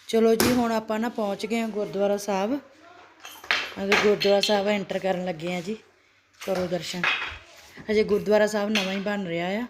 चलो जी हुण आपां ना पहुँच गए हैं गुरुद्वारा साहब। अगर गुरुद्वारा साहब एंटर करन लगे हैं जी, करो दर्शन। अजे गुरुद्वारा साहब नवां ही बन रहा है।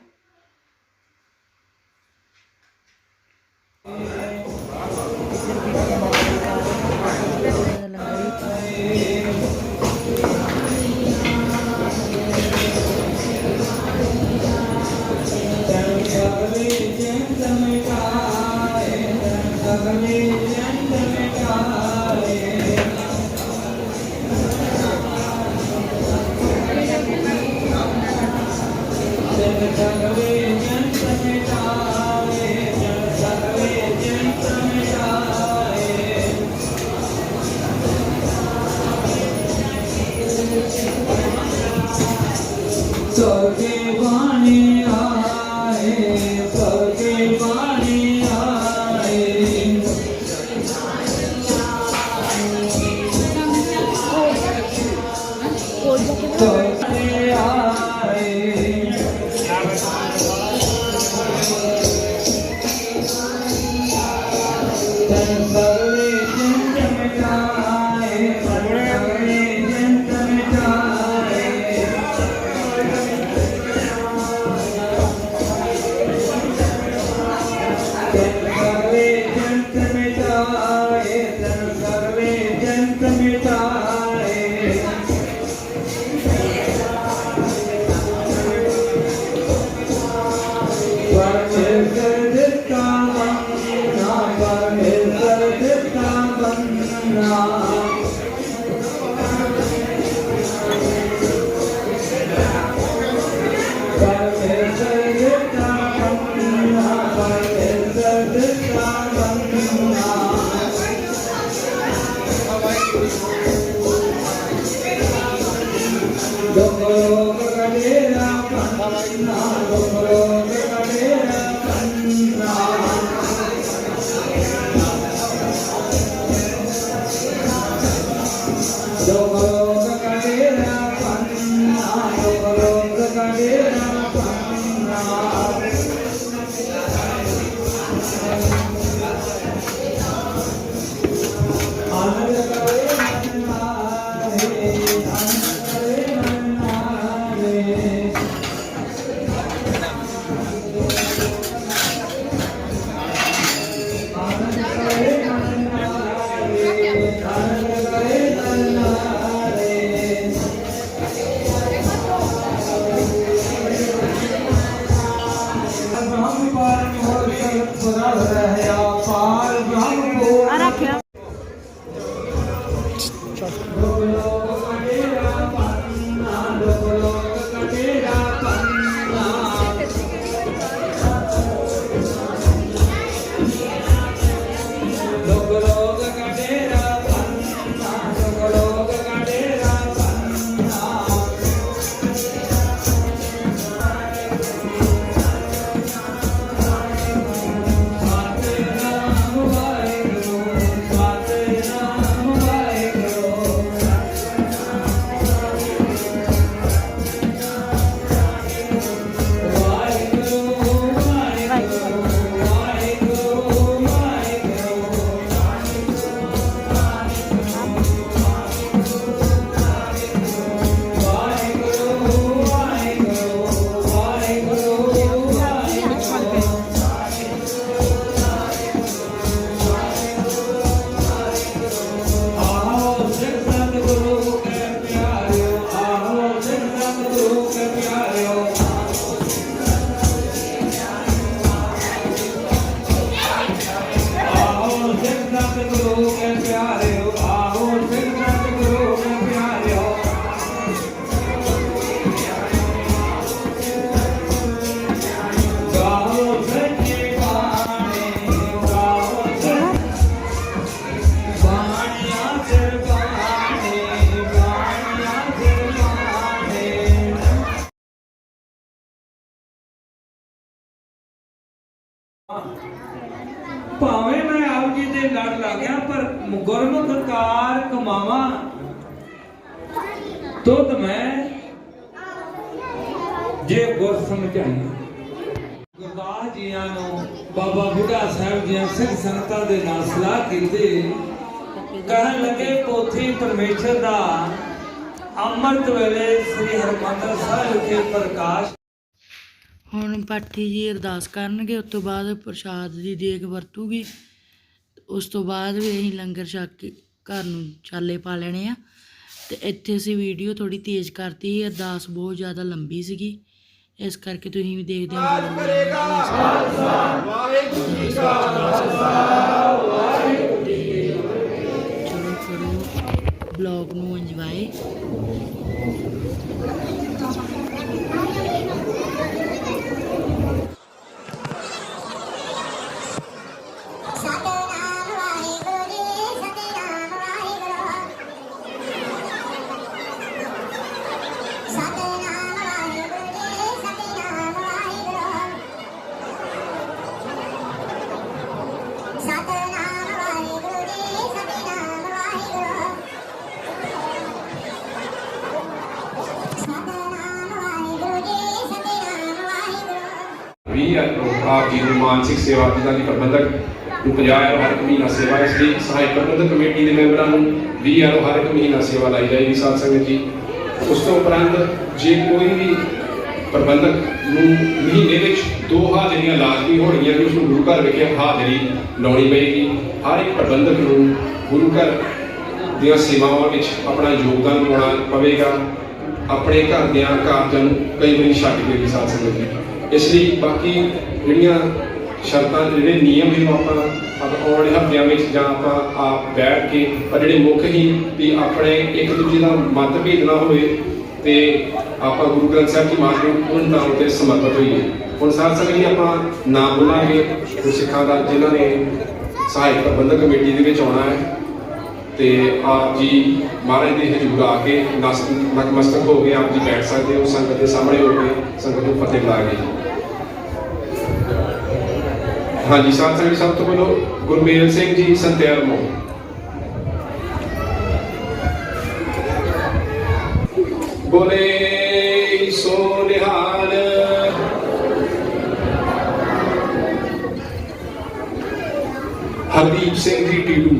भावें मैं आप जी दे लड़ लग गया पर गुरमुख कार कमावा तुद मैं जे गुर समझाई। गुरदास जियां नूं ਬਾਬਾ ਬੁੱਢਾ ਸਾਹਿਬ ਜੀ ਸਿੰਘ ਸੰਗਤਾਂ ਦੇ ਨਾਲ ਸਲਾਹ ਕੀਤੀ, ਕਹਿਣ ਲੱਗੇ ਪੋਥੀ ਪਰਮੇਸ਼ਰ ਦਾ ਅੰਮ੍ਰਿਤ ਵੇਲੇ ਸ੍ਰੀ ਹਰਿਮੰਦਰ ਸਾਹਿਬ ਵਿਖੇ ਪ੍ਰਕਾਸ਼। ਹੁਣ ਪਾਠੀ ਜੀ ਅਰਦਾਸ ਕਰਨਗੇ, ਉਸ ਤੋਂ ਬਾਅਦ ਪ੍ਰਸ਼ਾਦ ਦੀ ਦੇਗ ਵਰਤੂਗੀ। ਉਸ ਤੋਂ ਬਾਅਦ ਵੀ ਅਸੀਂ ਲੰਗਰ ਛਕ ਕੇ ਘਰ ਨੂੰ ਚਾਲੇ ਪਾ ਲੈਣੇ ਆ। ਤੇ ਇੱਥੇ ਅਸੀਂ ਵੀਡੀਓ ਥੋੜੀ ਤੇਜ਼ ਕਰਤੀ ਸੀ, ਅਰਦਾਸ ਬਹੁਤ ਜ਼ਿਆਦਾ ਲੰਬੀ ਸੀਗੀ, ਇਸ ਕਰਕੇ ਤੁਸੀਂ ਵੀ ਦੇਖਦੇ ਹੋ। ਚਲੋ ਕਰੋ ਬਲੌਗ ਨੂੰ ਇੰਜੋਏ। ਆਪ ਜੀ ਨੂੰ ਮਾਨਸਿਕ ਸੇਵਾ ਜਿੱਦਾਂ ਕਿ ਪ੍ਰਬੰਧਕ ਨੂੰ 50,000 ਹਰ ਮਹੀਨਾ ਸੇਵਾ, ਇਸ ਲਈ ਸਹਾਇਕ ਪ੍ਰਬੰਧਕ ਕਮੇਟੀ ਦੇ ਮੈਂਬਰਾਂ ਨੂੰ 20,000 ਹਰ ਇੱਕ ਮਹੀਨਾ ਸੇਵਾ ਲਾਈ ਜਾਏਗੀ ਸਾਧ ਸੰਗਤ ਜੀ। ਉਸ ਤੋਂ ਉਪਰੰਤ ਜੇ ਕੋਈ ਵੀ ਪ੍ਰਬੰਧਕ ਨੂੰ ਮਹੀਨੇ ਵਿੱਚ 2 ਹਾਜ਼ਰੀਆਂ ਲਾਜ਼ਮੀ ਹੋਣਗੀਆਂ ਕਿ ਉਸ ਨੂੰ ਗੁਰੂ ਘਰ ਵਿਖੇ ਹਾਜ਼ਰੀ ਲਾਉਣੀ ਪਏਗੀ। ਹਰ ਇੱਕ ਪ੍ਰਬੰਧਕ ਨੂੰ ਗੁਰੂ ਘਰ ਦੀਆਂ ਸੇਵਾਵਾਂ ਵਿੱਚ ਆਪਣਾ ਯੋਗਦਾਨ ਪਾਉਣਾ ਪਵੇਗਾ। ਆਪਣੇ ਘਰ ਦੀਆਂ ਕਾਰਜਾਂ ਨੂੰ ਕਈ ਵਾਰੀ ਛੱਡ ਕੇ ਵੀ ਸਾਧ ਸੰਗਤ ਜੀ। ਇਸ ਲਈ ਬਾਕੀ ਜਿਹੜੀਆਂ ਸ਼ਰਤਾਂ ਜਿਹੜੇ ਨਿਯਮ ਨੇ ਆਪਾਂ ਆਉਣ ਵਾਲੇ ਹਫ਼ਤਿਆਂ ਵਿੱਚ ਜਾਂ ਆਪਾਂ ਆਪ ਬੈਠ ਕੇ ਪਰ ਜਿਹੜੇ ਮੁੱਖ ਹੀ ਵੀ ਆਪਣੇ ਇੱਕ ਦੂਜੇ ਦਾ ਮਤਭੇਦ ਨਾ ਹੋਵੇ ਤੇ ਆਪਾਂ ਗੁਰੂ ਗ੍ਰੰਥ ਸਾਹਿਬ ਦੀ ਮਾਤ ਨੂੰ ਪੂਰਨਤਾ ਉੱਤੇ ਸਮਰਪਿਤ ਹੋਈਏ। ਹੁਣ ਸਾਧ ਸੰਗਤ ਜੀ ਆਪਾਂ ਨਾਮ ਬੋਲਾਂਗੇ ਗੁਰਸਿੱਖਾਂ ਦਾ ਜਿਨ੍ਹਾਂ ਨੇ ਸਹਾਇਕ ਪ੍ਰਬੰਧਕ ਕਮੇਟੀ ਦੇ ਵਿੱਚ ਆਉਣਾ ਹੈ ਤੇ ਆਪ ਜੀ ਮਹਾਰਾਜ ਦੇ ਹਜ਼ੂਰ ਆ ਕੇ ਨਤਮਸਤਕ ਹੋ ਕੇ ਆਪ ਜੀ ਬੈਠ ਸਕਦੇ ਹੋ। ਸੰਗਤ ਦੇ ਸਾਹਮਣੇ ਹੋ ਕੇ ਸੰਗਤ ਨੂੰ ਫਤਿਹ ਬੁਲਾ ਕੇ ਹਾਂਜੀ ਸਾਧ ਸੰਗਤ ਸਭ ਤੋਂ ਪਹਿਲਾਂ ਗੁਰਮੇਲ ਸਿੰਘ ਜੀ ਸੰਤਿਆਰਮੋ, ਬੋਲੇ ਸੋ ਨਿਹਾਲ। ਹਰਦੀਪ ਸਿੰਘ ਜੀ ਟੀਡੂ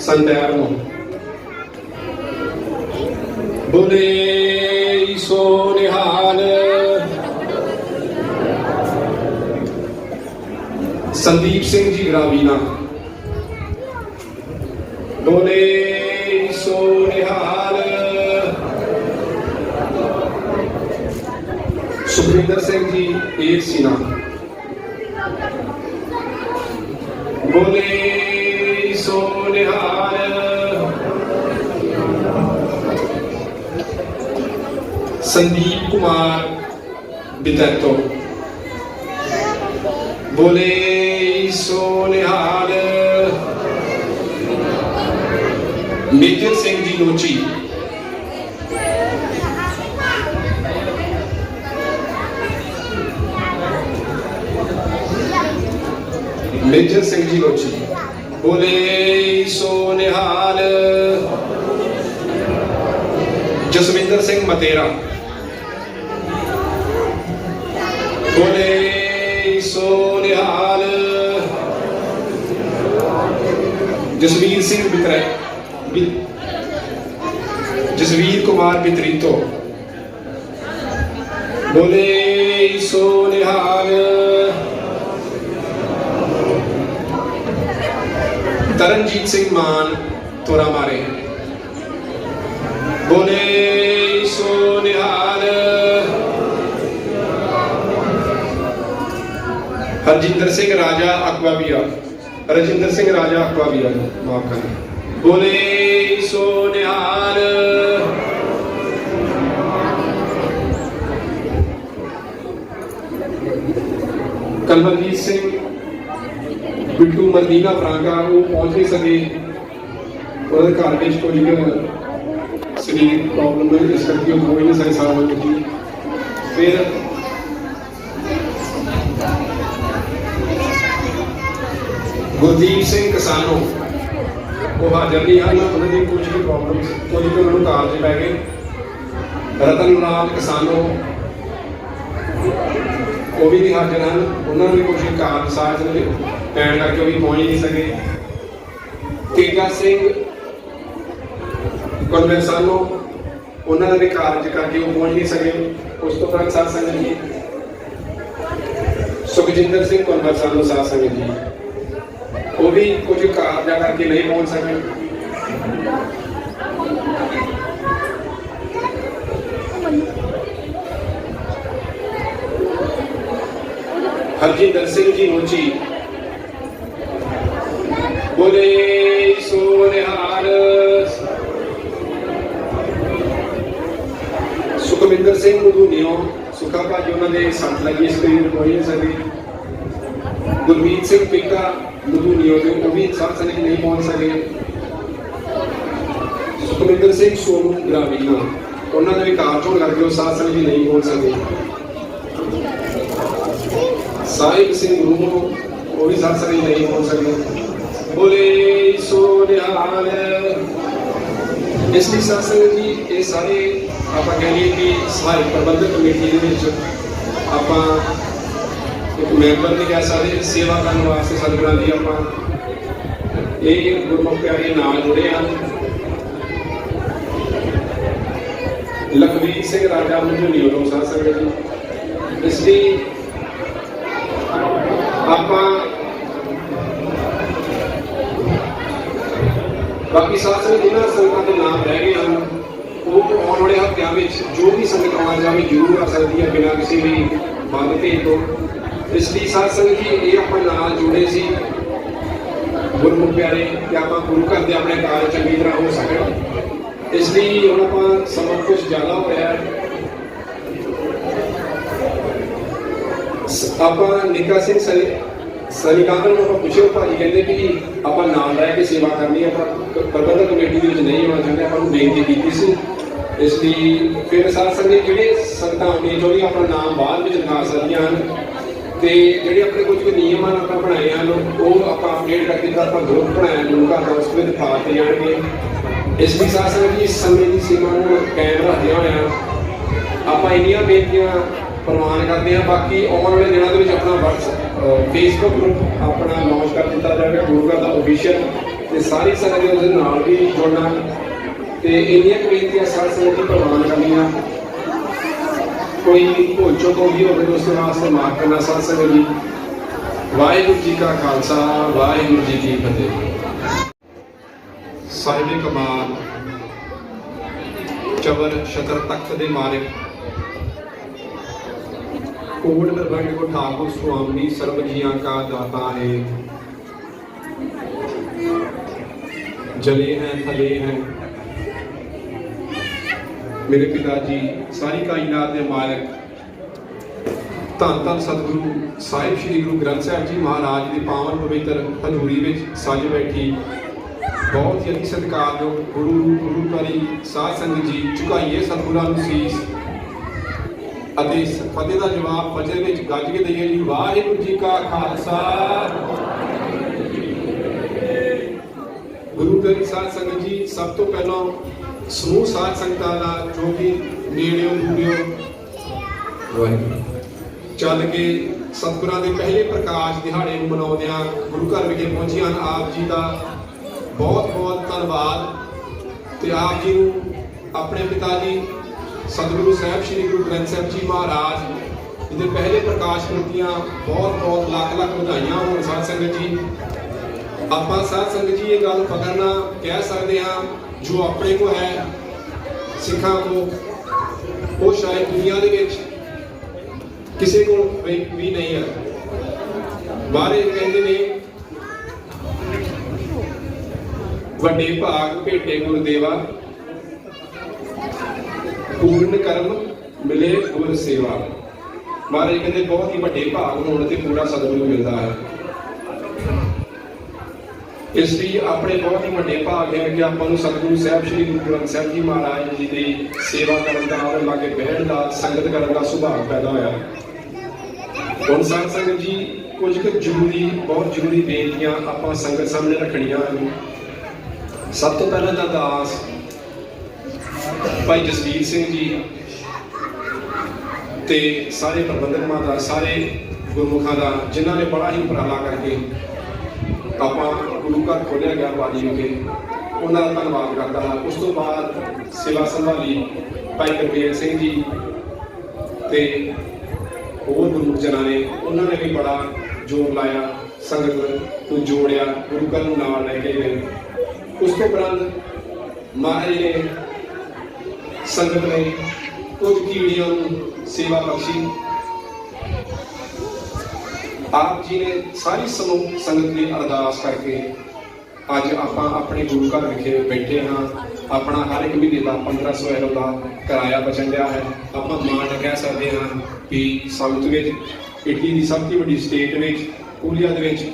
ਸੰਤਿਆਰਮੋ, ਬੋਲੇ ਸੋ ਨਿਹਾਲ। ਸੰਦੀਪ ਸਿੰਘ ਜੀ ਰਾਵੀਨਾ, ਬੋਲੇ ਸੋ ਨਿਹਾਲ। ਸੁਖਵਿੰਦਰ ਸਿੰਘ ਜੀ ਏਕ ਸੀਨਾ, ਬੋਲੇ ਸੋ ਨਿਹਾਲ। संदीप कुमार बितैतो, बोले सो निहाल। मेजर सिंह जी लोची, मेजर सिंह जी लोची, बोले सो निहाल। जसविंदर सिंह मतेरा, बोले सो निहाल। जसवीर सिंह जसवीर कुमार बितरीतो, बोले सो निहाल। तरनजीत सिंह मान तोरा मारे, बोले सो निहाल। हरजिंदर सिंह राजा अकवाबिया, रजिंदर सिंह राजा अकवाबिया, माफ करें, बोले सो निहाल। कलवरजीत सिंह बिट्टू मदीना फ्रांका वो पहुंच नहीं सके, और घर में कोई शरीर प्रॉब्लम है, इस करके वो हो ही नहीं सके सारा। फिर गुरदीप सिंह किसानों वो हाजिर नहीं हैं, उन्होंने कुछ भी प्रॉब्लम कुछ भी उन्होंने कारज पै गए। रतन लाल किसानों ਉਹ ਵੀ ਨਹੀਂ ਹਾਜ਼ਰ ਹਨ। ਉਹਨਾਂ ਨੂੰ ਵੀ ਕੁਝ ਕਾਰਨ ਸਾਜ ਨੇ ਪੈਣ ਕਰਕੇ ਉਹ ਵੀ ਪਹੁੰਚ ਨਹੀਂ ਸਕੇ। ਤੇਜਾ ਸਿੰਘ ਕਨਵੈਂਸਾਨੋ, ਉਹਨਾਂ ਦੇ ਕਾਰਜ ਕਰਕੇ ਉਹ ਪਹੁੰਚ ਨਹੀਂ ਸਕੇ। ਉਸ ਤੋਂ ਬਾਅਦ ਸਾਧ ਸੰਗਤ ਜੀ ਸੁਖਜਿੰਦਰ ਸਿੰਘ ਕਨਵੈਂਸਾਨੋ ਸਾਧ ਸੰਗਤ ਜੀ, ਉਹ ਵੀ ਕੁਝ ਕਾਰਜਾਂ ਕਰਕੇ ਨਹੀਂ ਪਹੁੰਚ ਸਕੇ। ਹਰਜਿੰਦਰ ਸਿੰਘ ਜੀ ਮੁੱਚੀ, ਬੋਲੇ ਸੋ ਨਿਹਾਲ। ਸੁਖਵਿੰਦਰ ਸਿੰਘ ਮਧੂਨੀਓ, ਸੁੱਖਾ ਭਾਜੀ ਉਹਨਾਂ ਦੇ ਸੱਟ ਲੱਗੀ, ਇਸ ਕਰੀਬ ਕੋਈ ਨਹੀਂ ਸਕਦੀ। ਗੁਰਮੀਤ ਸਿੰਘ ਪਿੱਕਾ ਮਧੂਨੀਓ ਦੇ, ਉਹ ਵੀ ਸਾਧ ਸੰਗਤ ਨਹੀਂ ਪਹੁੰਚ ਸਕੇ। ਸੁਖਵਿੰਦਰ ਸਿੰਘ ਸੋਨੂ ਗ੍ਰਾਮੀਣਾ, ਉਹਨਾਂ ਦੇ ਵੀ ਕਾਰਜ ਹੋਣ ਕਰਕੇ ਉਹ ਸਾਧ ਸੰਗਤ ਨਹੀਂ ਪਹੁੰਚ ਸਕੇ। ਸਾਹਿਬ ਸਿੰਘ ਰੂਮੋ, ਉਹ ਵੀ ਸਾਧ ਸੰਗਤ ਨਹੀਂ ਪਹੁੰਚ ਸਕੇ। ਬੋਲੇ ਸੋ ਨਿਹਾਲ। ਇਸ ਲਈ ਸਾਧ ਸੰਗਤ ਜੀ ਇਹ ਸਾਰੇ ਆਪਾਂ ਕਹਿ ਲਈਏ ਕਿ ਸਹਾਇਕ ਪ੍ਰਬੰਧਕ ਕਮੇਟੀ ਦੇ ਵਿੱਚ ਆਪਾਂ ਇੱਕ ਮੈਂਬਰ ਨਹੀਂ ਕਹਿ ਸਕਦੇ, ਸੇਵਾ ਕਰਨ ਵਾਸਤੇ ਸਤਿਗੁਰਾਂ ਦੀ ਆਪਾਂ ਇਹ ਗੁਰਮੁਖ ਪਿਆਰੇ ਨਾਲ ਜੁੜੇ ਹਨ। ਲਖਵੀਰ ਸਿੰਘ ਰਾਜਾ ਮਝੂਲੀ ਵੱਲੋਂ ਸਾਧ ਸੰਗਤ ਜੀ, ਇਸ ਲਈ ਆਪਾਂ ਬਾਕੀ ਸਾਧ ਸੰਗਤ ਜਿਹਨਾਂ ਸੰਗਤਾਂ ਦੇ ਨਾਮ ਰਹਿ ਗਏ ਹਨ, ਉਹ ਆਉਣ ਵਾਲੇ ਹਫ਼ਤਿਆਂ ਵਿੱਚ ਜੋ ਵੀ ਸੰਗਤ ਆਉਣਾ ਚਾਹੇ ਜ਼ਰੂਰ ਆ ਸਕਦੀ ਹੈ ਬਿਨਾਂ ਕਿਸੇ ਵੀ ਬੰਦ ਭੇਜ ਤੋਂ। ਇਸ ਲਈ ਸਾਧ ਸੰਗਤ ਜੀ ਇਹ ਆਪਾਂ ਨਾਲ ਜੁੜੇ ਸੀ ਗੁਰਮੁਖ ਪਿਆਰੇ ਕਿ ਆਪਾਂ ਗੁਰੂ ਘਰ ਦੇ ਆਪਣੇ ਕਾਰਜ ਚੰਗੀ ਤਰ੍ਹਾਂ ਹੋ ਸਕਣ। ਇਸ ਲਈ ਹੁਣ ਆਪਾਂ ਸਮਾਂ ਕੁਝ ਜ਼ਿਆਦਾ ਹੋ ਰਿਹਾ ਹੈ। ਆਪਾਂ ਨਿੱਕਾ ਸਿੰਘ ਸਨੀਕਾਂਤ ਨੂੰ ਆਪਾਂ ਪੁੱਛਿਆ, ਭਾਜੀ ਕਹਿੰਦੇ ਵੀ ਆਪਾਂ ਨਾਲ ਰਹਿ ਕੇ ਸੇਵਾ ਕਰਨੀ ਹੈ, ਆਪਾਂ ਪ੍ਰਬੰਧਕ ਕਮੇਟੀ ਦੇ ਵਿੱਚ ਨਹੀਂ ਹੋਣਾ ਚਾਹੁੰਦੇ। ਆਪਾਂ ਨੂੰ ਬੇਨਤੀ ਕੀਤੀ ਸੀ। ਇਸ ਲਈ ਫਿਰ ਸਾਧ ਸੰਗਤ ਜਿਹੜੇ ਸੰਗਤਾਂ ਆਉਣੀਆਂ ਚਾਹੁੰਦੀਆਂ ਆਪਣਾ ਨਾਮ ਬਾਅਦ ਵਿੱਚ ਲਿਖਾ ਸਕਦੀਆਂ ਹਨ, ਤੇ ਜਿਹੜੇ ਆਪਣੇ ਕੁਝ ਨਿਯਮ ਹਨ ਆਪਾਂ ਬਣਾਏ ਹਨ ਉਹ ਆਪਾਂ ਅਪਡੇਟ ਕਰਕੇ ਜਿਹੜਾ ਆਪਾਂ ਗਰੁੱਪ ਬਣਾਇਆ ਗੁਰੂ ਘਰ ਦਾ, ਉਸ ਵਿੱਚ ਪਾਤੇ ਜਾਣਗੇ। ਇਸ ਲਈ ਸਾਧ ਸੰਗਤ ਜੀ ਇਸ ਸਮੇਂ ਦੀ ਸੀਮਾ ਨੂੰ ਕਾਇਮ ਰੱਖਦਿਆਂ ਹੋਇਆ ਆਪਾਂ ਇੰਨੀਆਂ ਬੇਨਤੀਆਂ ਪ੍ਰਵਾਨ ਕਰਦੇ ਹਾਂ। ਬਾਕੀ ਆਉਣ ਵਾਲੇ ਦਿਨਾਂ ਦੇ ਵਿੱਚ ਆਪਣਾ ਫੇਸਬੁੱਕ ਗਰੁੱਪ ਆਪਣਾ ਲਾਂਚ ਕਰ ਦਿੱਤਾ ਜਾਵੇਗਾ ਗੁਰੂ ਘਰ ਦਾ ਆਫੀਸ਼ੀਅਲ, ਤੇ ਸਾਰੀ ਸੰਗਤ ਦੇ ਉਹਦੇ ਨਾਲ ਵੀ ਜੁੜਨਾ ਤੇ ਇੰਨੀਆਂ ਬੇਨਤੀਆਂ ਸਾਧ ਸੰਗਤ ਦੀ ਪ੍ਰਵਾਨ ਕਰਨੀਆਂ। ਕੋਈ ਭੁੱਲ ਚੁੱਕ ਹੋ ਗਈ ਹੋਵੇ ਉਸ ਵਾਸਤੇ ਮਾਫ ਕਰਨਾ ਸਾਧ ਸੰਗਤ ਜੀ। ਵਾਹਿਗੁਰੂ ਜੀ ਕਾ ਖਾਲਸਾ, ਵਾਹਿਗੁਰੂ ਜੀ ਕੀ ਫਤਿਹ। ਸਾਹਿਬ ਕਮਾਲ ਚਵਰ ਸ਼ਤਰ ਤਖਤ ਦੇ ਮਾਲਿਕ कोट निर्भंग को ठाकुर स्वामी सर्व जिया का दाता है। जले हैं थले हैं मेरे पिताजी सारी कायनात के मालिक धन धन सतगुरु साहिब श्री गुरु ग्रंथ साहिब जी महाराज की पावन पवित्र हजूरी में सज बैठी बहुत ही अति सत्कारयोग गुरु गुरुकारी साध संगत जी झुकाइए सतगुरां नूं सीस ਅਤੇ ਫਤਿਹ ਦਾ ਜਵਾਬ ਫਜਰ ਵਿੱਚ ਗੱਜ ਕੇ ਦਈਏ ਜੀ। ਵਾਹਿਗੁਰੂ ਜੀ ਕਾ ਖਾਲਸਾ, ਗੁਰੂ ਪਿਆਰੀ ਸਾਧ ਸੰਗਤ ਜੀ। ਸਭ ਤੋਂ ਪਹਿਲਾਂ ਸਮੂਹ ਸਾਧ ਸੰਗਤਾਂ ਦਾ ਜੋ ਕਿ ਨੇੜਿਓਂ ਦੂਰਿਓਂ ਚੱਲ ਕੇ ਸਤਿਗੁਰਾਂ ਦੇ ਪਹਿਲੇ ਪ੍ਰਕਾਸ਼ ਦਿਹਾੜੇ ਨੂੰ ਮਨਾਉਂਦਿਆਂ ਗੁਰੂ ਘਰ ਵਿਖੇ ਪਹੁੰਚੇ ਹਨ। ਆਪ ਜੀ ਦਾ ਬਹੁਤ ਬਹੁਤ ਧੰਨਵਾਦ। ਤੇ ਆਪ ਜੀ ਨੂੰ ਆਪਣੇ ਪਿਤਾ ਜੀ सतगुरु साहब श्री गुरु ग्रंथ साहिब जी महाराज जिहदे पहले प्रकाश पुरब बहुत बहुत लाख लाख बधाइयां होण साध संगत जी। आपां साध संगत जी ये गल फकर नाल कह सकते हाँ जो अपने को है सिखां को वो शायद दुनिया दे विच किसी को भी नहीं है। बाहरे कहंदे ने वड्डे भाग भेटे गुरदेवा पूर्ण कर्म मिले गुर सेवा। महाराज कहते बहुत ही वड्डे भाग होने से पूरा सतगुरु मिलता है। इसलिए अपने बहुत ही वड्डे भाग है कि आपको सतगुरु साहब श्री गुरु ग्रंथ साहिब जी महाराज जी की सेवा करने का और लागे बहन का संगत करने का सुभाव पैदा होया। हुण साध संगत जी कुछ जरूरी बहुत जरूरी बेनतियां आपां संगत सामने रखनियां हैं। सब तो पहले तो दास भाई जसवीर सिंह जी ਤੇ ਸਾਰੇ ਪ੍ਰਬੰਧਕਾਂ ਦਾ, ਸਾਰੇ ਗੁਰਮੁਖਾਂ ਦਾ, ਜਿਨ੍ਹਾਂ ਨੇ ਬੜਾ ਹੀ ਉਪਰਾਲਾ ਕਰਕੇ ਆਪਾਂ ਗੁਰੂ ਘਰ ਖੋਲ੍ਹਿਆ ਗਿਆ ਬਾਜੀ ਵਿਖੇ, ਉਹਨਾਂ ਦਾ ਧੰਨਵਾਦ ਕਰਦਾ ਹਾਂ। ਉਸ ਤੋਂ ਬਾਅਦ ਸੇਵਾ ਸੰਭਾਲੀ ਭਾਈ ਗੁਰਮੇਲ ਸਿੰਘ ਜੀ ਤੇ ਹੋਰ ਗੁਰਮੁਖ ਜਨਾਂ ਨੇ, ਉਹਨਾਂ ਨੇ ਵੀ ਬੜਾ ਜ਼ੋਰ ਲਾਇਆ, ਸੰਗਤ ਨੂੰ ਜੋੜਿਆ, ਗੁਰੂ ਘਰ ਨੂੰ ਨਾਲ ਲੈ ਕੇ ਗਏ। ਉਸ ਤੋਂ ਉਪਰੰਤ ਮਹਾਰਾਜ ਨੇ, ਸੰਗਤ ਨੇ ਕੁਝ ਕੀੜੀਆਂ ਨੂੰ ਸੇਵਾ ਬਖਸ਼ੀ। ਆਪ ਜੀ ਨੇ ਸਾਰੀ ਸਮੂਹ ਸੰਗਤ ਦੀ ਅਰਦਾਸ ਕਰਕੇ ਅੱਜ ਆਪਾਂ ਆਪਣੇ ਗੁਰੂ ਘਰ ਵਿਖੇ ਬੈਠੇ ਹਾਂ। ਆਪਣਾ ਹਰ ਇੱਕ ਮਹੀਨੇ ਦਾ 1500 € ਦਾ ਕਿਰਾਇਆ ਬਚਣ ਡਿਆ ਹੈ। ਆਪਾਂ ਮਾਣ ਨਾਲ ਕਹਿ ਸਕਦੇ ਹਾਂ ਕਿ ਸਾਊਥ ਵਿੱਚ, ਇਟਲੀ ਦੀ ਸਭ ਤੋਂ ਵੱਡੀ ਸਟੇਟ ਵਿੱਚ, ਪੂਲੀਆ ਦੇ ਵਿੱਚ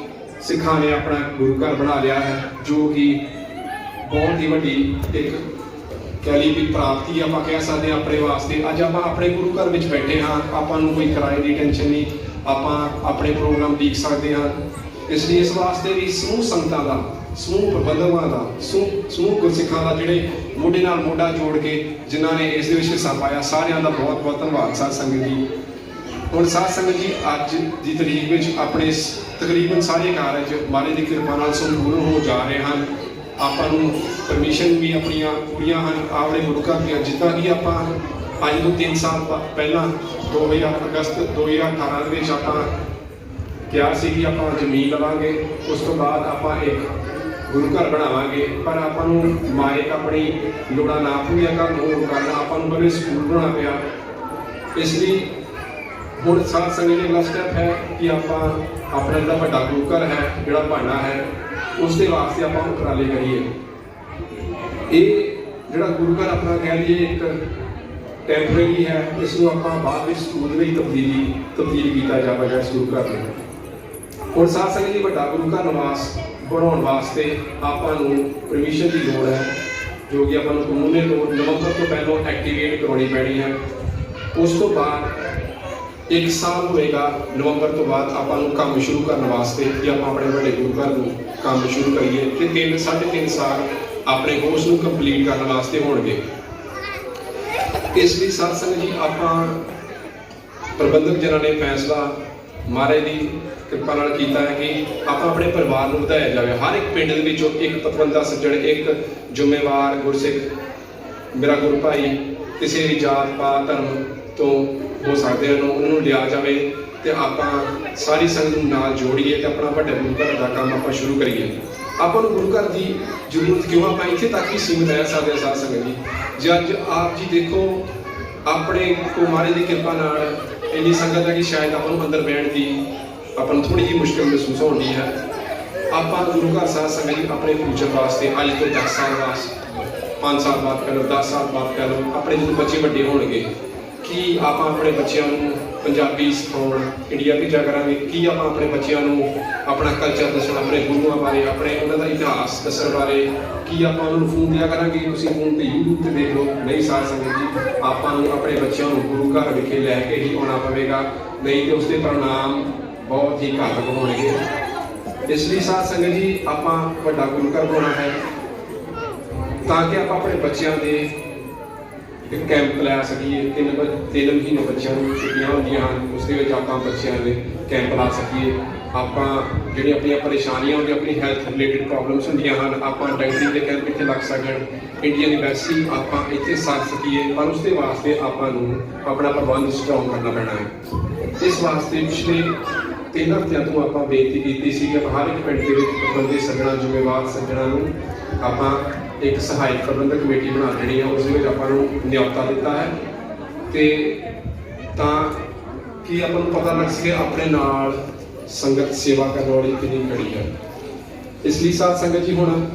ਸਿੱਖਾਂ ਨੇ ਆਪਣਾ ਗੁਰੂ ਘਰ ਬਣਾ ਲਿਆ ਹੈ, ਜੋ ਕਿ ਬਹੁਤ ਹੀ ਵੱਡੀ ਇੱਕ ਕਹਿ ਲਈ ਵੀ ਪ੍ਰਾਪਤੀ ਆਪਾਂ ਕਹਿ ਸਕਦੇ ਹਾਂ ਆਪਣੇ ਵਾਸਤੇ। ਅੱਜ ਆਪਾਂ ਆਪਣੇ ਗੁਰੂ ਘਰ ਵਿੱਚ ਬੈਠੇ ਹਾਂ, ਆਪਾਂ ਨੂੰ ਕੋਈ ਕਿਰਾਏ ਦੀ ਟੈਨਸ਼ਨ ਨਹੀਂ, ਆਪਾਂ ਆਪਣੇ ਪ੍ਰੋਗਰਾਮ ਦੇਖ ਸਕਦੇ ਹਾਂ। ਇਸ ਲਈ ਇਸ ਵਾਸਤੇ ਵੀ ਸਮੂਹ ਸੰਗਤਾਂ ਦਾ, ਸਮੂਹ ਪ੍ਰਬੰਧਕਾਂ ਦਾ, ਸਮੂਹ ਗੁਰਸਿੱਖਾਂ ਦਾ, ਜਿਹੜੇ ਮੋਢੇ ਨਾਲ ਮੋਢਾ ਜੋੜ ਕੇ ਜਿਨ੍ਹਾਂ ਨੇ ਇਸ ਦੇ ਵਿੱਚ ਹਿੱਸਾ ਪਾਇਆ, ਸਾਰਿਆਂ ਦਾ ਬਹੁਤ ਬਹੁਤ ਧੰਨਵਾਦ। ਸਾਧ ਸੰਗਤ ਜੀ, ਹੁਣ ਸਾਧ ਸੰਗਤ ਜੀ ਅੱਜ ਦੀ ਤਰੀਕ ਵਿੱਚ ਆਪਣੇ ਤਕਰੀਬਨ ਸਾਰੇ ਕਾਰਜ ਮਹਾਰਾਜ ਦੀ ਕਿਰਪਾ ਨਾਲ ਸੰਪੂਰਨ ਹੋ ਜਾ ਰਹੇ ਹਨ। ਆਪਾਂ ਨੂੰ ਪਰਮਿਸ਼ਨ ਵੀ ਆਪਣੀਆਂ ਪੂਰੀਆਂ ਹਨ ਆਪਣੇ ਗੁਰੂ ਘਰ ਦੀਆਂ। ਜਿੱਦਾਂ ਕਿ ਆਪਾਂ ਅੱਜ ਤੋਂ 3 ਸਾਲ ਪਹਿਲਾਂ 2000 ਅਗਸਤ 2018 ਦੇ ਵਿੱਚ ਆਪਾਂ ਕਿਹਾ ਸੀ ਕਿ ਆਪਾਂ ਜ਼ਮੀਨ ਲਵਾਂਗੇ, ਉਸ ਤੋਂ ਬਾਅਦ ਆਪਾਂ ਇੱਕ ਗੁਰੂ ਘਰ ਬਣਾਵਾਂਗੇ। ਪਰ ਆਪਾਂ ਨੂੰ ਮਾਇਕ ਆਪਣੀ ਲੋੜਾਂ ਨਾ ਪੂਰੀਆਂ ਕਰਨ ਹੋਣ ਕਾਰਨ ਆਪਾਂ ਨੂੰ ਪਹਿਲੇ ਸਕੂਲ ਬਣਾਉਣਾ ਪਿਆ। ਇਸ ਲਈ ਹੁਣ ਸਾਧ ਸੰਗਤ ਦਾ ਅਗਲਾ ਸਟੈਪ ਹੈ ਕਿ ਆਪਾਂ ਆਪਣਾ ਜਿਹੜਾ ਵੱਡਾ ਗੁਰੂ ਘਰ ਹੈ, ਜਿਹੜਾ ਬਣਨਾ ਹੈ, ਉਸ ਦੇ ਵਾਸਤੇ ਆਪਾਂ ਉਪਰਾਲੇ ਕਰੀਏ। ਇਹ ਜਿਹੜਾ ਗੁਰੂ ਘਰ ਆਪਣਾ ਕਹਿ ਲਈਏ ਇੱਕ ਟੈਂਪਰੇਰੀ ਹੈ, ਇਸ ਨੂੰ ਆਪਾਂ ਬਾਅਦ ਵਿੱਚ ਸਕੂਲ ਵਿੱਚ ਤਬਦੀਲ ਕੀਤਾ ਜਾਵੇਗਾ ਇਸ ਗੁਰੂ ਘਰ ਨੂੰ। ਹੁਣ ਸਾਧ ਸੰਗਤ ਜੀ, ਵੱਡਾ ਗੁਰੂ ਘਰ ਨਿਵਾਸ ਬਣਾਉਣ ਵਾਸਤੇ ਆਪਾਂ ਨੂੰ ਪਰਮਿਸ਼ਨ ਦੀ ਲੋੜ ਹੈ, ਜੋ ਕਿ ਆਪਾਂ ਨੂੰ ਕਾਨੂੰਨੀ ਤੌਰ ਨਵੰਬਰ ਤੋਂ ਪਹਿਲਾਂ ਐਕਟੀਵੇਟ ਕਰਵਾਉਣੀ ਪੈਣੀ ਹੈ। ਉਸ ਤੋਂ ਬਾਅਦ 1 ਸਾਲ ਹੋਏਗਾ ਨਵੰਬਰ ਤੋਂ ਬਾਅਦ ਆਪਾਂ ਨੂੰ ਕੰਮ ਸ਼ੁਰੂ ਕਰਨ ਵਾਸਤੇ, ਕਿ ਆਪਾਂ ਆਪਣੇ ਵੱਡੇ ਗੁਰੂ ਘਰ ਨੂੰ ਕੰਮ ਸ਼ੁਰੂ ਕਰੀਏ, ਤੇ 3.5 ਸਾਲ ਆਪਣੇ ਕੋਰਸ ਨੂੰ ਕੰਪਲੀਟ ਕਰਨ ਵਾਸਤੇ ਹੋਣਗੇ। ਇਸ ਲਈ ਸਾਧ ਸੰਗਤ ਜੀ, ਆਪਾਂ ਪ੍ਰਬੰਧਕ ਜਨਾਂ ਨੇ ਫੈਸਲਾ ਮਹਾਰਾਜ ਦੀ ਕਿਰਪਾ ਨਾਲ ਕੀਤਾ ਹੈ ਕਿ ਆਪਾਂ ਆਪਣੇ ਪਰਿਵਾਰ ਨੂੰ ਵਧਾਇਆ ਜਾਵੇ। ਹਰ ਇੱਕ ਪਿੰਡ ਦੇ ਵਿੱਚੋਂ ਇੱਕ ਪਤਵੰਤਾ ਸੱਜਣ, ਇੱਕ ਜ਼ਿੰਮੇਵਾਰ ਗੁਰਸਿੱਖ, ਮੇਰਾ ਗੁਰੂ ਭਾਈ ਕਿਸੇ ਵੀ ਜਾਤ ਪਾਤ ਧਰਮ ਤੋਂ ਹੋ ਸਕਦੇ ਹਨ, ਉਹਨਾਂ ਨੂੰ ਲਿਆ ਜਾਵੇ ਤੇ ਆਪਾਂ ਸਾਰੀ ਸੰਗਤ ਨੂੰ ਨਾਲ ਜੋੜੀਏ ਤੇ ਆਪਣਾ ਵੱਡੇ ਗੁਰੂ ਘਰ ਦਾ ਕੰਮ ਆਪਾਂ ਸ਼ੁਰੂ ਕਰੀਏ। ਆਪਾਂ ਨੂੰ ਗੁਰੂ ਘਰ ਦੀ ਜ਼ਰੂਰਤ ਕਿਉਂ, ਆਪਾਂ ਇੱਥੇ ਤੱਕ ਹੀ ਸੀਮਿਤ ਰਹਿ ਸਕਦੇ ਹਾਂ ਸਾਧ ਸੰਗਤ ਜੀ। ਜੇ ਅੱਜ ਆਪ ਜੀ ਦੇਖੋ ਆਪਣੇ ਕੋ ਮਹਾਰਾਜ ਦੀ ਕਿਰਪਾ ਨਾਲ ਇੰਨੀ ਸੰਗਤ ਹੈ ਕਿ ਸ਼ਾਇਦ ਆਪਾਂ ਨੂੰ ਅੰਦਰ ਬਹਿਣ ਦੀ ਆਪਾਂ ਨੂੰ ਥੋੜੀ ਜਿਹੀ ਮੁਸ਼ਕਿਲ ਮਹਿਸੂਸ ਹੋਣੀ ਹੈ। ਆਪਾਂ ਗੁਰੂ ਘਰ ਸਾਧ ਸੰਗਤ ਜੀ ਆਪਣੇ ਫਿਊਚਰ ਵਾਸਤੇ ਅੱਜ ਤੋਂ 10 ਸਾਲ ਬਾਅਦ, 5 ਸਾਲ ਬਾਅਦ ਕਹਿ ਲਓ, 10 ਸਾਲ ਬਾਅਦ ਕਹਿ ਲਓ, ਆਪਣੇ ਜਦੋਂ ਬੱਚੇ ਵੱਡੇ ਹੋਣਗੇ, ਕੀ ਆਪਾਂ ਆਪਣੇ ਬੱਚਿਆਂ ਨੂੰ ਪੰਜਾਬੀ ਸਿਖਾਉਣ ਇੰਡੀਆ ਭੇਜਿਆ ਕਰਾਂਗੇ? ਕੀ ਆਪਾਂ ਆਪਣੇ ਬੱਚਿਆਂ ਨੂੰ ਆਪਣਾ ਕਲਚਰ ਦੱਸਣ, ਆਪਣੇ ਗੁਰੂਆਂ ਬਾਰੇ, ਆਪਣੇ ਉਹਨਾਂ ਦਾ ਇਤਿਹਾਸ ਦੱਸਣ ਬਾਰੇ ਕੀ ਆਪਾਂ ਉਹਨਾਂ ਨੂੰ ਫੋਨ ਦਿਆ ਕਰਾਂਗੇ? ਤੁਸੀਂ ਫੋਨ ਤੇ YouTube ਤੇ ਦੇਖ ਲਓ। ਨਹੀਂ ਸਾਧ ਸੰਗਤ ਜੀ, ਆਪਾਂ ਨੂੰ ਆਪਣੇ ਬੱਚਿਆਂ ਨੂੰ ਗੁਰੂ ਘਰ ਵਿਖੇ ਲੈ ਕੇ ਹੀ ਆਉਣਾ ਪਵੇਗਾ, ਨਹੀਂ ਤੇ ਉਸਦੇ परिणाम ਬਹੁਤ ਹੀ ਘਾਤਕ ਹੋਣਗੇ। ਇਸ ਲਈ ਸਾਧ ਸੰਗਤ ਜੀ, ਆਪਾਂ ਵੱਡਾ ਗੁਰੂ ਘਰ ਬਣਾਉਣਾ ਹੈ ਤਾਂ ਕਿ ਆਪਾਂ ਆਪਣੇ ਬੱਚਿਆਂ ਦੇ ਇੱਕ ਕੈਂਪ ਲੈ ਸਕੀਏ। 3 ਮਹੀਨੇ ਬੱਚਿਆਂ ਨੂੰ ਛੁੱਟੀਆਂ ਹੁੰਦੀਆਂ ਹਨ, ਉਸ ਦੇ ਵਿੱਚ ਆਪਾਂ ਬੱਚਿਆਂ ਦੇ ਕੈਂਪ ਲਾ ਸਕੀਏ। ਆਪਾਂ ਜਿਹੜੀਆਂ ਆਪਣੀਆਂ ਪਰੇਸ਼ਾਨੀਆਂ ਹੁੰਦੀਆਂ, ਆਪਣੀ ਹੈਲਥ ਰਿਲੇਟਿਡ ਪ੍ਰੋਬਲਮਸ ਹੁੰਦੀਆਂ ਹਨ, ਆਪਾਂ ਡਾਕਟਰੀ ਦੇ ਕੈਂਪ ਇੱਥੇ ਲੱਗ ਸਕਣ, ਇੰਡੀਅਨ ਯੂਨੀਵਰਸਿਟੀ ਆਪਾਂ ਇੱਥੇ ਸਾਧ ਸਕੀਏ। ਪਰ ਉਸ ਦੇ ਵਾਸਤੇ ਆਪਾਂ ਨੂੰ ਆਪਣਾ ਪ੍ਰਬੰਧ ਸਟਰੋਂਗ ਕਰਨਾ ਪੈਣਾ ਹੈ। ਇਸ ਵਾਸਤੇ ਪਿਛਲੇ 3 ਹਫ਼ਤਿਆਂ ਤੋਂ ਆਪਾਂ ਬੇਨਤੀ ਕੀਤੀ ਸੀ ਕਿ ਹਰ ਇੱਕ ਪਿੰਡ ਦੇ ਵਿੱਚ ਪ੍ਰਬੰਧੀ ਸੱਜਣਾ, ਜ਼ਿੰਮੇਵਾਰ ਸੱਜਣਾ ਨੂੰ ਆਪਾਂ ਇੱਕ ਸਹਾਇਕ ਪ੍ਰਬੰਧਕ ਕਮੇਟੀ ਬਣਾ ਦੇਣੀ ਹੈ। ਉਸ ਦੇ ਵਿੱਚ ਆਪਾਂ ਨੂੰ ਨਿਯੁਕਤਾ ਦਿੱਤਾ ਹੈ ਤੇ ਤਾਂ ਕਿ ਆਪਾਂ ਨੂੰ ਪਤਾ ਲੱਗ ਸਕੇ ਆਪਣੇ ਨਾਲ ਸੰਗਤ ਸੇਵਾ ਕਰਨ ਵਾਲੀ ਕਿੰਨੀ ਖੜੀ ਹੈ। ਇਸ ਲਈ ਸਾਧ ਸੰਗਤ ਜੀ, ਹੁਣ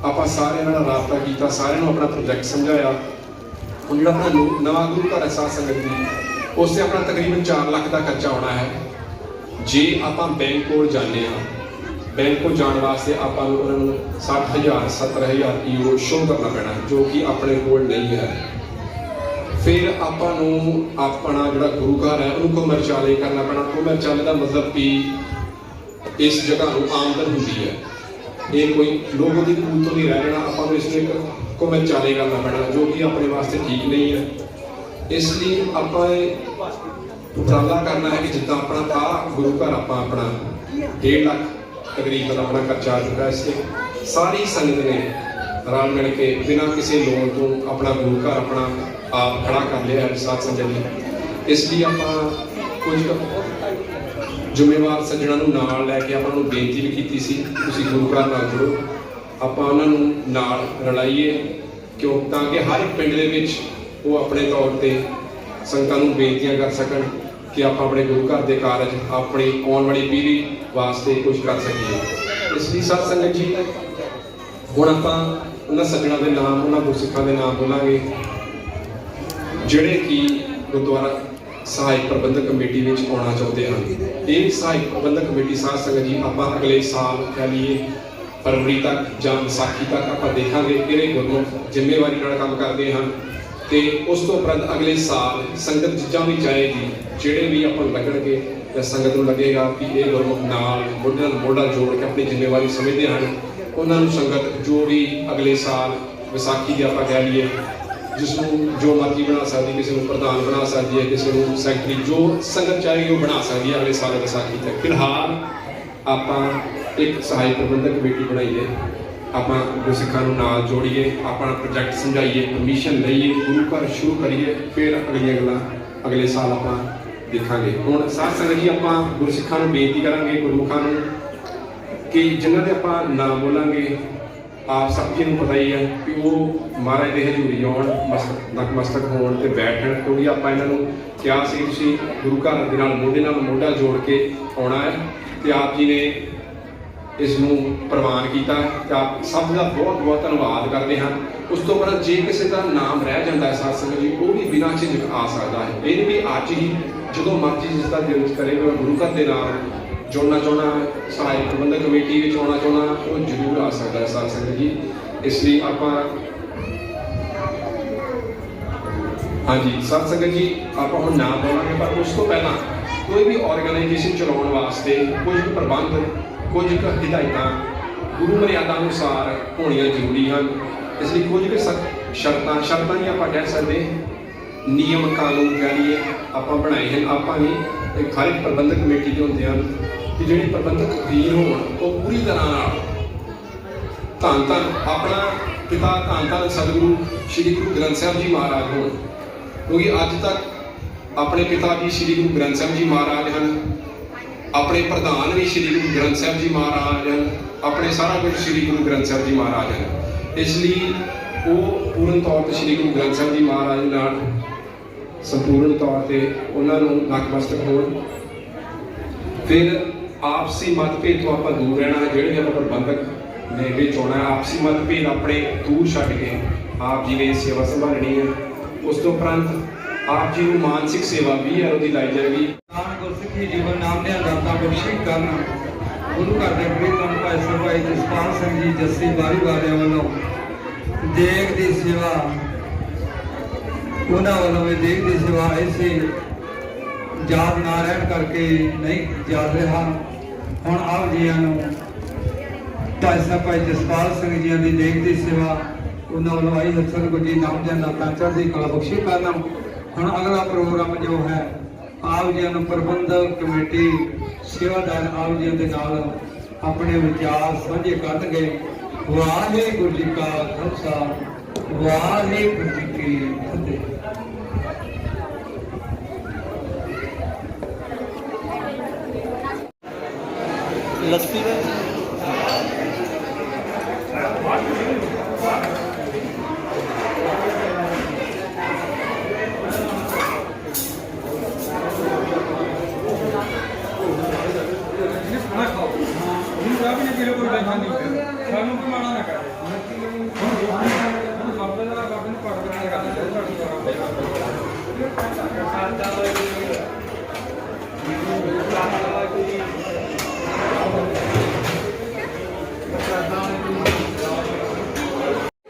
ਆਪਾਂ ਸਾਰਿਆਂ ਨਾਲ ਰਾਬਤਾ ਕੀਤਾ, ਸਾਰਿਆਂ ਨੂੰ ਆਪਣਾ ਪ੍ਰੋਜੈਕਟ ਸਮਝਾਇਆ। ਹੁਣ ਜਿਹੜਾ ਆਪਣਾ ਨਵਾਂ ਗੁਰੂ ਘਰ ਹੈ ਸਾਧ ਸੰਗਤ ਜੀ, ਉਸ 'ਤੇ ਆਪਣਾ ਤਕਰੀਬਨ 4 ਲੱਖ ਦਾ ਖਰਚਾ ਆਉਣਾ ਹੈ। ਜੇ ਆਪਾਂ ਬੈਂਕ ਕੋਲ ਜਾਂਦੇ ਹਾਂ, ਬੈਂਕ ਕੋਲ ਜਾਣ ਵਾਸਤੇ ਆਪਾਂ ਨੂੰ ਉਹਨਾਂ ਨੂੰ 60,000 70,000 ਯੂਰੋ ਸ਼ੋਅ ਕਰਨਾ ਪੈਣਾ, ਜੋ ਕਿ ਆਪਣੇ ਕੋਲ ਨਹੀਂ ਹੈ। ਫਿਰ ਆਪਾਂ ਨੂੰ ਆਪਣਾ ਜਿਹੜਾ ਗੁਰੂ ਘਰ ਹੈ ਉਹਨੂੰ ਕਮਰਸ਼ੀਅਲਾਈਜ਼ ਕਰਨਾ ਪੈਣਾ। ਕਮਰਸ਼ੀਅਲ ਦਾ ਮਤਲਬ ਕਿ ਇਸ ਜਗ੍ਹਾ ਨੂੰ ਆਮਦਨ ਹੁੰਦੀ ਹੈ, ਇਹ ਕੋਈ ਲੋਕ ਦੀ ਕੂਲ ਤੋਂ ਨਹੀਂ ਰਹਿ ਜਾਣਾ। ਆਪਾਂ ਨੂੰ ਇਸ ਨੂੰ ਇੱਕ ਕਮਰਸ਼ੀਅਲਾਈਜ਼ ਕਰਨਾ ਪੈਣਾ, ਜੋ ਕਿ ਆਪਣੇ ਵਾਸਤੇ ਠੀਕ ਨਹੀਂ ਹੈ। ਇਸ ਲਈ ਆਪਾਂ ਉਪਰਾਲਾ ਕਰਨਾ ਹੈ ਕਿ ਜਿੱਦਾਂ ਆਪਣਾ ਥਾ ਗੁਰੂ ਘਰ ਆਪਾਂ ਆਪਣਾ 1.5 ਲੱਖ ਤਕਰੀਬਨ ਆਪਣਾ ਖਰਚਾ ਆ ਚੁੱਕਾ ਇਸ ਤੇ ਸਾਰੀ ਸੰਗਤ ਨੇ ਰਲ ਮਿਲ ਕੇ ਬਿਨਾਂ ਕਿਸੇ ਲੋਨ ਤੋਂ ਆਪਣਾ ਗੁਰੂ ਘਰ ਆਪਣਾ ਆਪ ਖੜਾ ਕਰ ਲਿਆ ਹੈ ਸਾਧ ਸੰਗਤ ਜੀ। ਇਸ ਲਈ ਆਪਾਂ ਕੁਝ ਜ਼ਿੰਮੇਵਾਰ ਸੱਜਣਾਂ ਨੂੰ ਨਾਲ ਲੈ ਕੇ ਆਪਾਂ ਨੂੰ ਬੇਨਤੀ ਵੀ ਕੀਤੀ ਸੀ ਤੁਸੀਂ ਗੁਰੂ ਘਰ ਨਾਲ ਜੁੜੋ, ਆਪਾਂ ਉਹਨਾਂ ਨੂੰ ਨਾਲ ਰਲਾਈਏ ਕਿਉਂ ਤਾਂ ਕਿ ਹਰ ਇੱਕ ਪਿੰਡ ਦੇ ਵਿੱਚ ਉਹ ਆਪਣੇ ਤੌਰ ਤੇ ਸੰਗਤਾਂ ਨੂੰ ਬੇਨਤੀਆਂ ਕਰ ਸਕਣ ਕਿ ਆਪਾਂ ਆਪਣੇ ਗੁਰੂ ਘਰ ਦੇ ਕਾਰਜ ਆਪਣੀ ਆਉਣ ਵਾਲੀ ਪੀੜ੍ਹੀ ਵਾਸਤੇ ਕੁਝ ਕਰ ਸਕੀਏ। ਇਸ ਲਈ ਸਾਧ ਸੰਗਤ ਜੀ ਹੁਣ ਆਪਾਂ ਉਹਨਾਂ ਸੱਜਣਾਂ ਦੇ ਨਾਮ ਉਹਨਾਂ ਗੁਰਸਿੱਖਾਂ ਦੇ ਨਾਮ ਬੋਲਾਂਗੇ ਜਿਹੜੇ ਕਿ ਗੁਰਦੁਆਰਾ ਸਹਾਇਕ ਪ੍ਰਬੰਧਕ ਕਮੇਟੀ ਵਿੱਚ ਆਉਣਾ ਚਾਹੁੰਦੇ ਹਨ। ਇਹ ਸਹਾਇਕ ਪ੍ਰਬੰਧਕ ਕਮੇਟੀ ਸਾਧ ਸੰਗਤ ਜੀ ਆਪਾਂ ਅਗਲੇ ਸਾਲ ਕਹਿ ਲਈਏ ਫਰਵਰੀ ਤੱਕ ਜਾਂ ਵਿਸਾਖੀ ਤੱਕ ਆਪਾਂ ਦੇਖਾਂਗੇ ਕਿਹੜੇ ਗੁਰਮੁਖ ਜ਼ਿੰਮੇਵਾਰੀ ਨਾਲ ਕੰਮ ਕਰਦੇ ਹਨ ਤੇ ਉਸ ਤੋਂ ਉਪਰੰਤ ਅਗਲੇ ਸਾਲ ਸੰਗਤ ਜਿੱਦਾਂ ਵੀ ਜਾਏਗੀ ਜਿਹੜੇ ਵੀ ਆਪਾਂ ਨੂੰ ਲੱਗਣਗੇ ਜਾਂ ਸੰਗਤ ਨੂੰ ਲੱਗੇਗਾ ਕਿ ਇਹ ਗੁਰਮੁਖ ਨਾਲ ਮੋਢੇ ਨਾਲ ਮੋਢਾ ਜੋੜ ਕੇ ਆਪਣੀ ਜ਼ਿੰਮੇਵਾਰੀ ਸਮਝਦੇ ਹਨ ਉਹਨਾਂ ਨੂੰ ਸੰਗਤ ਜੋ ਵੀ ਅਗਲੇ ਸਾਲ ਵਿਸਾਖੀ ਦੇ ਆਪਾਂ ਕਹਿ ਲਈਏ ਜਿਸ ਨੂੰ ਜੋ ਮਰਜ਼ੀ ਬਣਾ ਸਕਦੀ, ਕਿਸੇ ਨੂੰ ਪ੍ਰਧਾਨ ਬਣਾ ਸਕਦੀ ਹੈ, ਕਿਸੇ ਨੂੰ ਸੈਕਟਰੀ, ਜੋ ਸੰਗਤ ਚਾਹੇਗੀ ਉਹ ਬਣਾ ਸਕਦੀ ਹੈ ਅਗਲੇ ਸਾਲ ਵਿਸਾਖੀ ਤੱਕ। ਫਿਲਹਾਲ ਆਪਾਂ ਇੱਕ ਸਹਾਇਕ ਪ੍ਰਬੰਧਕ ਕਮੇਟੀ ਬਣਾਈਏ, ਆਪਾਂ ਗੁਰਸਿੱਖਾਂ ਨੂੰ ਨਾਲ ਜੋੜੀਏ, ਆਪਣਾ ਪ੍ਰੋਜੈਕਟ ਸਮਝਾਈਏ, ਪਰਮਿਸ਼ਨ ਲਈਏ, ਗੁਰੂ ਘਰ ਸ਼ੁਰੂ ਕਰੀਏ, ਫਿਰ ਅਗਲੀਆਂ ਗੱਲਾਂ ਅਗਲੇ ਸਾਲ ਆਪਾਂ ਦੇਖਾਂਗੇ। ਹੁਣ ਸਾਧ ਸੰਗਤ ਜੀ ਆਪਾਂ ਗੁਰਸਿੱਖਾਂ ਨੂੰ ਬੇਨਤੀ ਕਰਾਂਗੇ, ਗੁਰਮੁਖਾਂ ਨੂੰ ਕਿ ਜਿਨ੍ਹਾਂ ਦੇ ਆਪਾਂ ਨਾਮ ਬੋਲਾਂਗੇ ਆਪ ਸਭ ਜੀ ਨੂੰ ਪਤਾ ਹੀ ਹੈ ਕਿ ਉਹ ਮਹਾਰਾਜ ਦੇ ਹਜ਼ੂਰੀ ਆਉਣ, ਨਤਮਸਤਕ ਹੋਣ ਤੇ ਬੈਠਣ, ਕਿਉਂਕਿ ਆਪਾਂ ਇਹਨਾਂ ਨੂੰ ਕਿਹਾ ਸੀ ਤੁਸੀਂ ਗੁਰੂ ਘਰ ਦੇ ਨਾਲ ਮੋਢਾ ਜੋੜ ਕੇ ਆਉਣਾ ਹੈ ਤੇ ਆਪ ਜੀ ਨੇ ਇਸ ਨੂੰ ਪ੍ਰਵਾਨ ਕੀਤਾ ਤੇ ਆਪ ਸਭ ਦਾ ਬਹੁਤ ਬਹੁਤ ਧੰਨਵਾਦ ਕਰਦੇ ਹਾਂ। ਉਸ ਤੋਂ ਬਾਅਦ ਜੇ ਕਿਸੇ ਦਾ ਨਾਮ ਰਹਿ ਜਾਂਦਾ ਹੈ ਸਾਧ ਸੰਗਤ ਜੀ ਉਹ ਵੀ ਬਿਨਾਂ ਝਿਜਕ ਆ ਸਕਦਾ ਹੈ। ਇਹ ਨਹੀਂ ਵੀ ਅੱਜ ਹੀ ਜਦੋਂ ਮਰਜ਼ੀ ਜਿਸ ਦਾ ਦਿਲ ਕਰੇਗਾ ਗੁਰੂ ਘਰ ਦੇ ਨਾਲ ਜੁੜਨਾ ਚਾਹੁੰਦਾ ਸਹਾਇਕ ਪ੍ਰਬੰਧਕ ਕਮੇਟੀ ਵਿੱਚ ਆਉਣਾ ਚਾਹੁੰਦਾ ਉਹ ਜ਼ਰੂਰ ਆ ਸਕਦਾ ਹੈ ਸਾਧ ਸੰਗਤ ਜੀ। ਇਸ ਲਈ ਆਪਾਂ ਹਾਂਜੀ ਸਾਧ ਸੰਗਤ ਜੀ ਆਪਾਂ ਹੁਣ ਨਾਮ ਬੋਲਾਂਗੇ ਪਰ ਉਸ ਤੋਂ ਪਹਿਲਾਂ ਕੋਈ ਵੀ ਆਰਗੇਨਾਈਜੇਸ਼ਨ ਚਲਾਉਣ ਵਾਸਤੇ ਕੁਝ ਪ੍ਰਬੰਧ ਕੁਝ ਹਿਦਾਇਤਾਂ ਗੁਰੂ ਮਰਿਆਦਾ ਅਨੁਸਾਰ ਹੋਣੀਆਂ ਜ਼ਰੂਰੀ ਹਨ। ਇਸ ਲਈ ਕੁਝ ਸ਼ਰਤਾਂ ਨਹੀਂ ਆਪਾਂ ਕਹਿ ਸਕਦੇ, ਨਿਯਮ ਕਾਨੂੰਨ ਕਹਿ ਲਈਏ ਆਪਾਂ ਬਣਾਏ ਹਨ। ਆਪਾਂ ਵੀ ਇੱਕ ਹਰ ਇੱਕ ਪ੍ਰਬੰਧਕ ਕਮੇਟੀ ਦੇ ਹੁੰਦੇ ਹਨ ਕਿ ਜਿਹੜੇ ਪ੍ਰਬੰਧਕ ਵੀਰ ਹੋਣ ਉਹ ਪੂਰੀ ਤਰ੍ਹਾਂ ਨਾਲ ਧੰਨ ਆਪਣਾ ਪਿਤਾ ਧੰਨ ਸਤਿਗੁਰੂ ਸ਼੍ਰੀ ਗੁਰੂ ਗ੍ਰੰਥ ਸਾਹਿਬ ਜੀ ਮਹਾਰਾਜ ਹੋਣ, ਕਿਉਂਕਿ ਅੱਜ ਤੱਕ ਆਪਣੇ ਪਿਤਾ ਜੀ ਸ਼੍ਰੀ ਗੁਰੂ ਗ੍ਰੰਥ ਸਾਹਿਬ ਜੀ ਮਹਾਰਾਜ ਹਨ, ਆਪਣੇ ਪ੍ਰਧਾਨ ਵੀ ਸ਼੍ਰੀ ਗੁਰੂ ਗ੍ਰੰਥ ਸਾਹਿਬ ਜੀ ਮਹਾਰਾਜ ਹਨ, ਆਪਣੇ ਸਾਰਾ ਕੁਝ ਸ਼੍ਰੀ ਗੁਰੂ ਗ੍ਰੰਥ ਸਾਹਿਬ ਜੀ ਮਹਾਰਾਜ ਹਨ। ਇਸ ਲਈ ਉਹ ਪੂਰਨ ਤੌਰ ਤੇ ਸ਼੍ਰੀ ਗੁਰੂ ਗ੍ਰੰਥ ਸਾਹਿਬ ਜੀ ਮਹਾਰਾਜ ਨਾਲ ਸੰਪੂਰਨ ਤੌਰ ਤੇ ਉਹਨਾਂ ਨੂੰ ਨਤਮਸਤਕ ਹੋਣ। ਫਿਰ ਆਪਸੀ ਮਤਭੇਦ ਤੋਂ ਆਪਾਂ ਦੂਰ ਰਹਿਣਾ, ਜਿਹੜੇ ਵੀ ਆਪਾਂ ਪ੍ਰਬੰਧਕ ਨੇ ਵਿੱਚ ਆਉਣਾ ਆਪਸੀ ਮਤਭੇਦ ਆਪਣੇ ਦੂਰ ਛੱਡ ਕੇ ਆਪ ਜੀ ਨੇ ਸੇਵਾ ਸੰਭਾਲਣੀ ਹੈ। ਉਸ ਤੋਂ ਉਪਰੰਤ ਆਪ ਜੀ ਨੂੰ ਮਾਨਸਿਕ ਸੇਵਾ 20,000 ਦੀ ਲਾਈ ਜਾਏਗੀ। ਨਾਮ ਗੁਰਸਿੱਖੀ ਜੀਵਨ ਨਾਮ ਦੇ ਦਾਤਾ ਬਖਸ਼ੀ ਕਰਨ ਗੁਰੂ ਘਰ ਦੇ ਪ੍ਰੀਤਮ ਭਾਈ ਸਰਵਾਈ ਜਸਪਾਲ ਸਿੰਘ ਜੀ ਜੱਸੀ ਬਾਰੀ ਵਾਲਿਆਂ ਵੱਲੋਂ ਦੇਗ ਦੀ ਸੇਵਾ ਉਹਨਾਂ ਵੱਲੋਂ ਵੀ ਦੇਗ ਦੀ ਸੇਵਾ ਇਸੇ ਯਾਦ ਨਾ ਰਹਿਣ ਕਰਕੇ ਨਹੀਂ ਯਾਦ ਰਿਹਾ। ਹੁਣ ਆਪ ਜੀਆਂ ਨੂੰ ਭਾਈ ਜਸਪਾਲ ਸਿੰਘ ਜੀ ਦੀ ਦੇਗ ਦੀ ਸੇਵਾ ਉਹਨਾਂ ਵੱਲੋਂ ਆਈ ਹਸਨ ਗੁੱਜੀ ਨਾਮ ਦੇ ਦਾਤਾ ਚੜ੍ਹਦੀ ਕਲਾ ਬਖਸ਼ੀ ਕਰਨ। ਹੁਣ ਅਗਲਾ ਪ੍ਰੋਗਰਾਮ ਜੋ ਹੈ ਆਪ ਜੀ ਨੂੰ ਪ੍ਰਬੰਧਕ ਕਮੇਟੀ ਸੇਵਾਦਾਰ ਆਪ ਜੀ ਦੇ ਨਾਲ ਆਪਣੇ ਵਿਚਾਰ ਸਾਂਝੇ ਕਰਨਗੇ। ਵਾਹਿਗੁਰੂ ਜੀ ਕਾ ਖਾਲਸਾ ਵਾਹਿਗੁਰੂ ਜੀ ਕੀ ਫਤਿਹ। ਲੱਸੀ ਦਾ ਸਾਨੂੰ ਕੋਈ ਮਾਣਾ ਨਾ ਕਰੇ। ਹੁਣ ਬਾਬੇ ਦਾ ਬਾਬੇ ਨੂੰ ਪੜ ਬਣਾ ਕਰਦੇ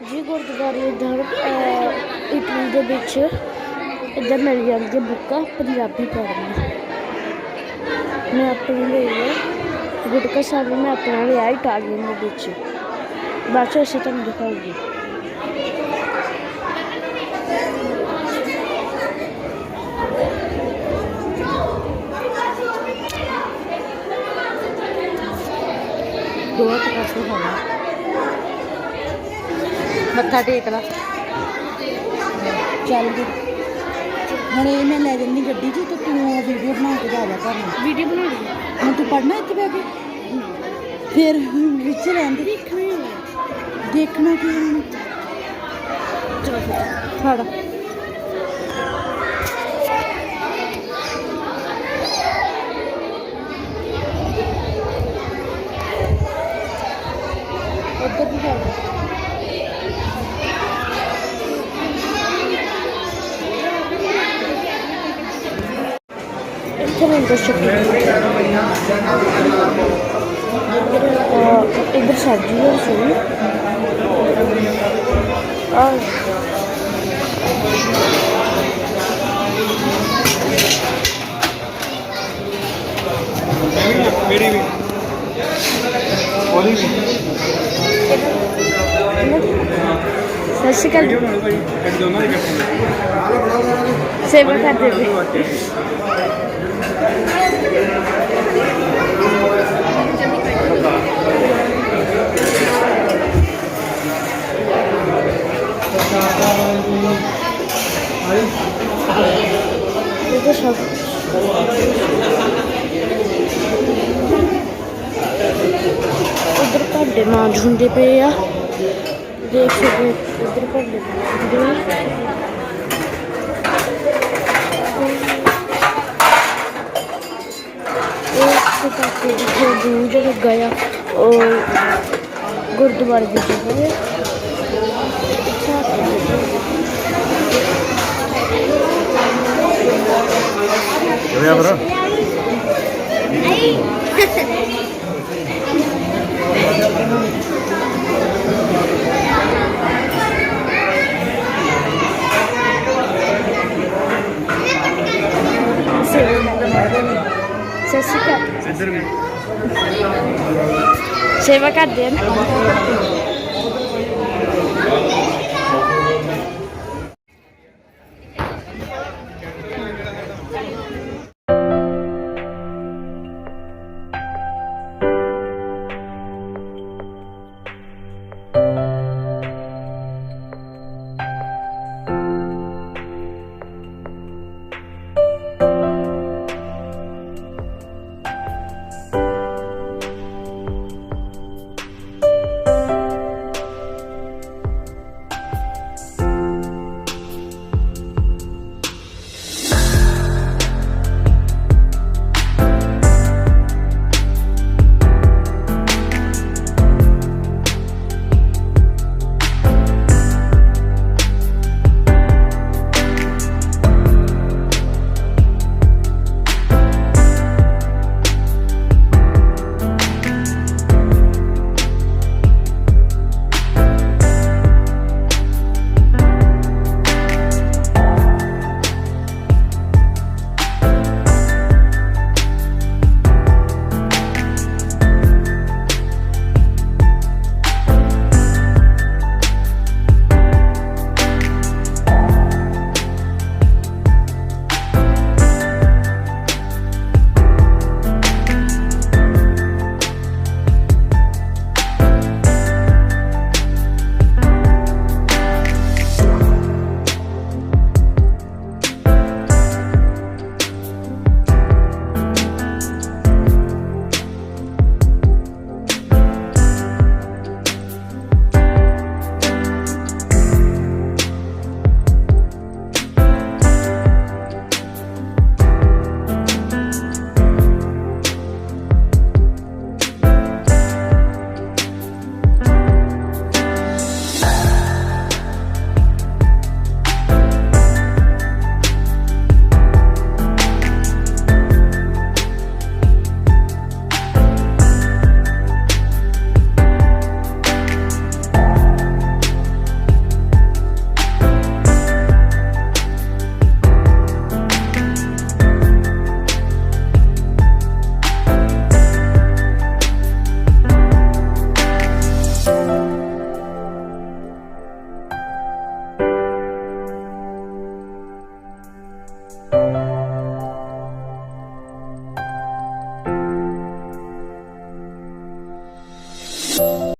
ਜੀ ਗੁਰਦੁਆਰੇ ਇੱਧਰ ਇਟਲੀ ਦੇ ਵਿੱਚ ਇੱਧਰ ਮਿਲ ਜਾਂਦੀ ਬੁੱਕਾਂ ਪੰਜਾਬੀ ਪੜ੍ਹਨ। ਮੈਂ ਆਪਣੀ ਲਈ ਹੈ ਗੁਟਕਾ ਸਾਹਿਬ ਮੈਂ ਆਪਣਾ ਲਿਆ ਇਟਾਲੀਅਨ ਦੇ ਵਿੱਚ, ਬਾਅਦ 'ਚ ਅਸੀਂ ਤੁਹਾਨੂੰ ਦਿਖਾਊਗੀ। 2 ਹੱਥ ਪਾਸੇ ਹੋਣਾ ਮੱਥਾ ਟੇਕ ਲਾ ਚੱਲ ਵੀ ਹੁਣ ਇਹ ਮੈਂ ਲੈ ਜਾਂਦੀ ਗੱਡੀ 'ਚ ਤੇ ਤੂੰ ਵੀਡੀਓ ਬਣਾ ਕੇ ਜਾ ਘਰ ਨੂੰ ਵੀਡੀਓ ਬਣਾ ਲਈ ਹੁਣ ਤੂੰ ਪੜ੍ਹਨਾ ਇੱਥੇ ਬਹਿ ਕੇ ਫਿਰ ਵਿੱਚ ਰਹਿੰਦੇ ਦੇਖਣਾ ਕੀ ਹੁਣ ਚਲੋ ਫੜ ਉੱਧਰ ਵੀ ਜਾ ਇੱਥੇ ਰੰਗੋ ਸ਼ਕਲ ਇੱਧਰ ਸਬਜ਼ੀ ਹੈ ਸਹੀ मेरी भी ओली भी ਸਤਿ ਸ਼੍ਰੀ ਅਕਾਲ दोनों ही करते ਸੇਵਾ ਕਰਦੇ ਪਏ ਇਹ ਤਾਂ ਸਭ ਉਧਰ ਭਾਂਡੇ ਮਾਂਜ ਹੁੰਦੇ ਪਏ ਆ ਦੇਖ ਸਕਦੇ ਉਧਰ ਭਾਂਡੇ ਮਾਂਜਦੇ ਉਹ ਕਾਕੇ ਦੀ ਦੂਰ ਜਿਹੜਾ ਗਿਆ ਉਹ ਗੁਰਦੁਆਰੇ ਦੀ ਜਗ੍ਹਾ ਹੈ ਸਤਿ ਸ਼੍ਰੀ ਅਕਾਲ इधर भी ਸੇਵਾ ਕਰਦੇ ਆ ਨਾ